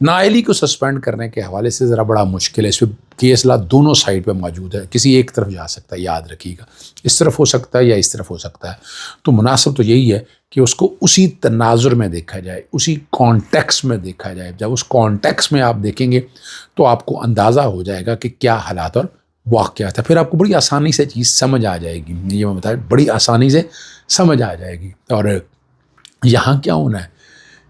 نااہلی کو سسپینڈ کرنے کے حوالے سے ذرا بڑا مشکل ہے، اس پہ کیس لا دونوں سائڈ پہ موجود ہے، کسی ایک طرف جا سکتا ہے، یاد رکھیے گا، اس طرف ہو سکتا ہے یا اس طرف ہو سکتا ہے۔ تو مناسب تو یہی ہے کہ اس کو اسی تناظر میں دیکھا جائے، اسی کانٹیکس میں دیکھا جائے۔ جب اس کانٹیکس میں آپ دیکھیں گے تو آپ کو اندازہ ہو جائے گا کہ کیا حالات اور واقعات ہے، پھر آپ کو بڑی آسانی سے چیز سمجھ آ جائے گی، یہ میں بتایا بڑی آسانی سے سمجھ آ جائے گی۔ اور یہاں کیا ہونا ہے،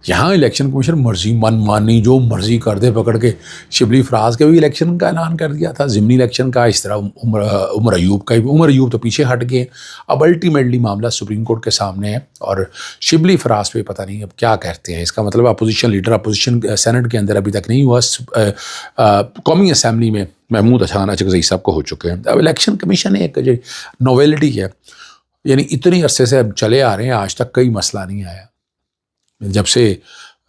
یہاں الیکشن کمیشن مرضی من مانی جو مرضی کر دے پکڑ کے، شبلی فراز کا بھی الیکشن کا اعلان کر دیا تھا، ضمنی الیکشن کا، اس طرح عمر ایوب کا بھی، عمر ایوب تو پیچھے ہٹ گئے۔ اب الٹیمیٹلی معاملہ سپریم کورٹ کے سامنے ہے، اور شبلی فراز پہ پتہ نہیں اب کیا کہتے ہیں۔ اس کا مطلب اپوزیشن لیڈر، اپوزیشن سینٹ کے اندر ابھی تک نہیں ہوا، قومی اسمبلی میں محمود حسن اچکزئی صاحب کو ہو چکے ہیں۔ اب الیکشن کمیشن ایک جو نویلٹی ہے، یعنی اتنی عرصے سے اب چلے آ رہے ہیں، آج تک کوئی مسئلہ نہیں آیا۔ جب سے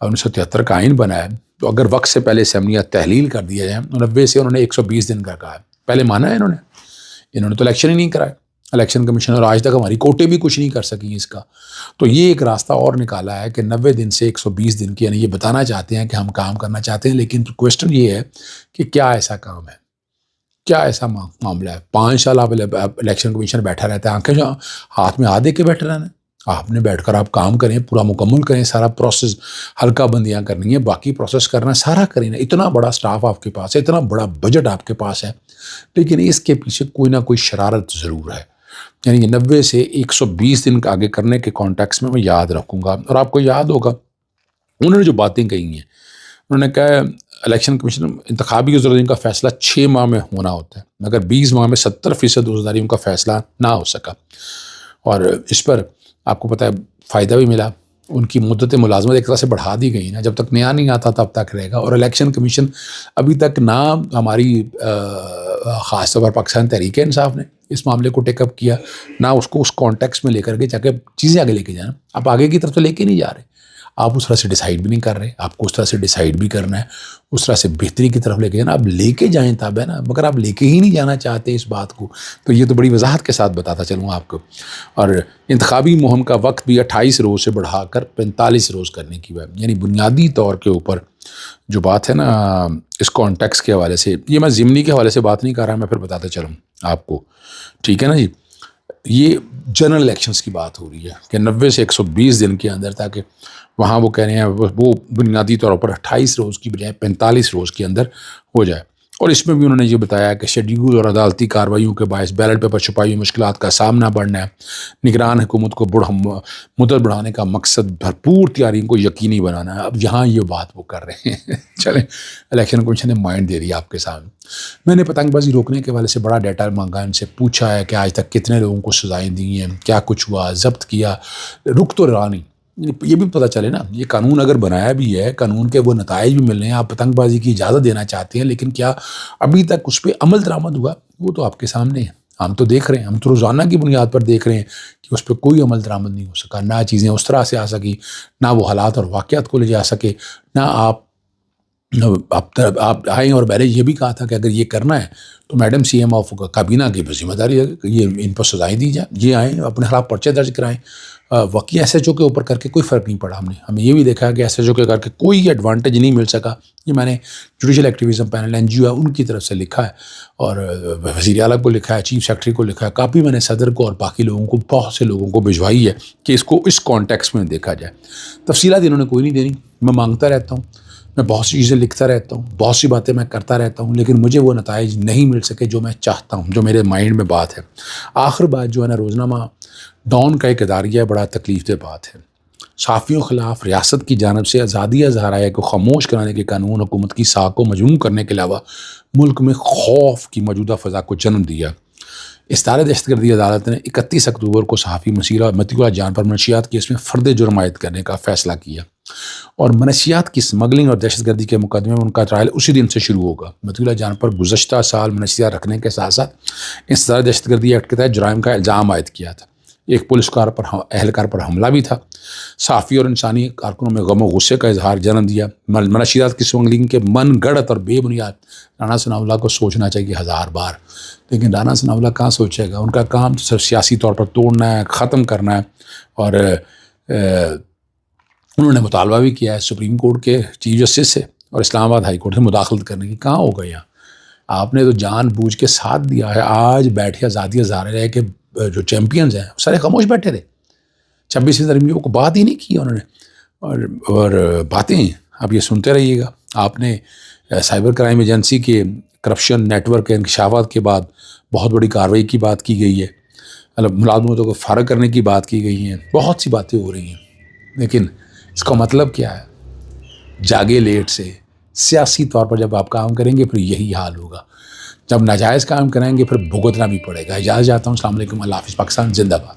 1973 کا آئین بنا ہے، تو اگر وقت سے پہلے اسمبلیاں تحلیل کر دیا جائیں، 90 سے انہوں نے 120 دن کا کہا ہے، پہلے مانا ہے انہوں نے تو الیکشن ہی نہیں کرائے الیکشن کمیشن، اور آج تک ہماری کورٹیں بھی کچھ نہیں کر سکی اس کا۔ تو یہ ایک راستہ اور نکالا ہے کہ 90 دن سے 120 دن کی، یعنی یہ بتانا چاہتے ہیں کہ ہم کام کرنا چاہتے ہیں، لیکن کوشچن یہ ہے کہ کیا ایسا کام ہے، کیا ایسا معاملہ ہے۔ 5 سال آپ الیکشن کمیشن بیٹھا رہتا ہے، آنکھیں جو ہاتھ میں دے کے بیٹھے رہنا ہے، آپ نے بیٹھ کر آپ کام کریں، پورا مکمل کریں، سارا پروسیس، ہلکا بندیاں کرنی ہے، باقی پروسیس کرنا ہے، سارا کریں۔ اتنا بڑا سٹاف آپ کے پاس ہے، اتنا بڑا بجٹ آپ کے پاس ہے، لیکن اس کے پیچھے کوئی نہ کوئی شرارت ضرور ہے۔ یعنی 90 سے 120 دن کا آگے کرنے کے کانٹیکس میں یاد رکھوں گا، اور آپ کو یاد ہوگا انہوں نے جو باتیں کہی ہیں، انہوں نے کہا الیکشن کمیشن انتخابی عذرداری کا فیصلہ 6 ماہ میں ہونا ہوتا ہے، مگر 20 ماہ میں 70% عذرداری ان کا فیصلہ نہ ہو سکا، اور اس پر آپ کو پتہ ہے فائدہ بھی ملا، ان کی مدت ملازمت ایک طرح سے بڑھا دی گئی نا، جب تک نیا نہیں آتا تب تک رہے گا۔ اور الیکشن کمیشن ابھی تک نہ ہماری خاص طور پر پاکستان تحریک انصاف نے اس معاملے کو ٹیک اپ کیا، نہ اس کو اس کانٹیکس میں لے کر کے جا کے چیزیں آگے لے کے جانا۔ آپ آگے کی طرف تو لے کے نہیں جا رہے، آپ اس طرح سے ڈیسائیڈ بھی نہیں کر رہے، آپ کو اس طرح سے ڈیسائیڈ بھی کرنا ہے، اس طرح سے بہتری کی طرف لے کے جانا، آپ لے کے جائیں تب ہے نا، مگر آپ لے کے ہی نہیں جانا چاہتے اس بات کو۔ تو یہ تو بڑی وضاحت کے ساتھ بتاتا چلوں آپ کو۔ اور انتخابی مہم کا وقت بھی 28 روز سے بڑھا کر 45 روز کرنے کی بات، یعنی بنیادی طور کے اوپر جو بات ہے نا اس کانٹیکس کے حوالے سے، یہ میں ضمنی کے حوالے سے بات نہیں کر رہا، میں پھر بتاتا چلوں آپ کو، ٹھیک ہے نا جی۔ یہ جنرل الیکشنز کی بات ہو رہی ہے کہ 90 سے 120 دن کے اندر، تاکہ وہاں وہ کہہ رہے ہیں وہ بنیادی طور پر 28 روز کی بجائے 45 روز کے اندر ہو جائے۔ اور اس میں بھی انہوں نے یہ بتایا کہ شیڈیول اور عدالتی کارروائیوں کے باعث بیلٹ پیپر چھپائی ہوئی مشکلات کا سامنا بڑھنا ہے، نگران حکومت کو مدت بڑھانے کا مقصد بھرپور تیاریوں کو یقینی بنانا ہے۔ اب یہاں یہ بات وہ کر رہے ہیں چلیں، الیکشن کمیشن نے مائنڈ دے دیا آپ کے سامنے۔ میں نے پتنگ بازی روکنے کے حوالے سے بڑا ڈیٹا مانگا، ان سے پوچھا ہے کہ آج تک کتنے لوگوں کو سزائیں دی ہیں، کیا کچھ ہوا، ضبط کیا، رک تو رہا نہیں۔ یہ بھی پتہ چلے نا، یہ قانون اگر بنایا بھی ہے، قانون کے وہ نتائج بھی مل رہے ہیں، آپ پتنگ بازی کی اجازت دینا چاہتے ہیں، لیکن کیا ابھی تک اس پہ عمل درآمد ہوا؟ وہ تو آپ کے سامنے ہے، ہم تو دیکھ رہے ہیں، ہم تو روزانہ کی بنیاد پر دیکھ رہے ہیں کہ اس پہ کوئی عمل درآمد نہیں ہو سکا، نہ چیزیں اس طرح سے آ سکی، نہ وہ حالات اور واقعات کو لے جا سکے، نہ آپ آئیں۔ اور میں نے یہ بھی کہا تھا کہ اگر یہ کرنا ہے تو میڈم سی ایم آف کابینہ کی ذمہ داری ہے کہ یہ ان پر سزائیں دی جائیں، یہ آئیں اپنے خلاف پرچے درج کرائیں۔ واقعی ایس ایچ او کے اوپر کر کے کوئی فرق نہیں پڑا، ہمیں یہ بھی دیکھا کہ ایس ایچ او کے کر کے کوئی ایڈوانٹیج نہیں مل سکا۔ یہ میں نے جوڈیشل ایکٹیویزم پینل NGO ہے ان کی طرف سے لکھا ہے، اور وزیر اعلیٰ کو لکھا ہے، چیف سیکرٹری کو لکھا ہے، کاپی میں نے صدر کو اور باقی لوگوں کو، بہت سے لوگوں کو بھجوائی ہے کہ اس کو اس کانٹیکس میں دیکھا جائے۔ تفصیلات انہوں نے کوئی نہیں دینی، میں مانگتا رہتا ہوں، میں بہت سی چیزیں لکھتا رہتا ہوں، بہت سی باتیں میں کرتا رہتا ہوں، لیکن مجھے وہ نتائج نہیں مل سکے جو میں چاہتا ہوں، جو میرے مائنڈ میں بات ہے۔ آخر بات جو ہے نا، روزنامہ ڈان کا ایک اداریہ بڑا تکلیف دہ بات ہے۔ صحافیوں خلاف ریاست کی جانب سے آزادی اظہار کو خاموش کرانے کے قانون حکومت کی ساکھ کو مجموع کرنے کے علاوہ ملک میں خوف کی موجودہ فضا کو جنم دیا۔ استارے دہشت گردی عدالت نے 31 اکتوبر کو صحافی مطیع جان پر منشیات کیس میں فرد جرم عائد کرنے کا فیصلہ کیا، اور منشیات کی اسمگلنگ اور دہشت گردی کے مقدمے میں ان کا ٹرائل اسی دن سے شروع ہوگا۔ مطیع جان پر گزشتہ سال منشیات رکھنے کے ساتھ ساتھ استارے دہشت گردی ایکٹ کے تحت جرائم کا الزام عائد کیا تھا۔ ایک پولیس اہلکار پر حملہ بھی تھا۔ صحافی اور انسانی کارکنوں میں غم و غصے کا اظہار جنم دیا۔ منشیات کی اسمگلنگ کے من گڑت اور بے بنیاد رانا ثناءاللہ کو سوچنا چاہیے 1000 بار، لیکن رانا ثناءاللہ کہاں سوچے گا؟ ان کا کام صرف سیاسی طور پر توڑنا ہے، ختم کرنا ہے۔ اور انہوں نے مطالبہ بھی کیا ہے سپریم کورٹ کے چیف جسٹس سے اور اسلام آباد ہائی کورٹ سے مداخلت کرنے کی. کہاں ہوگا یہاں؟ آپ نے تو جان بوجھ کے ساتھ دیا ہے. آج بیٹھے آزادی ہزارے رہے کہ جو چیمپئنز ہیں سارے خاموش بیٹھے رہے. 26ویں ترمیموں کو بات ہی نہیں کی انہوں نے. اور باتیں آپ یہ سنتے رہیے گا. آپ نے سائبر کرائم ایجنسی کے کرپشن نیٹ ورک کے انکشافات کے بعد بہت بڑی کارروائی کی بات کی گئی ہے. ملازمتوں کو فارغ کرنے کی بات کی گئی ہیں. بہت سی باتیں ہو رہی ہیں. لیکن اس کا مطلب کیا ہے؟ جاگے لیٹ سے سیاسی طور پر جب آپ کام کریں گے پھر یہی حال ہوگا. جب ناجائز کام کریں گے پھر بھگتنا بھی پڑے گا. اجازت چاہتا ہوں. السلام علیکم. اللہ حافظ. پاکستان زندہ باد.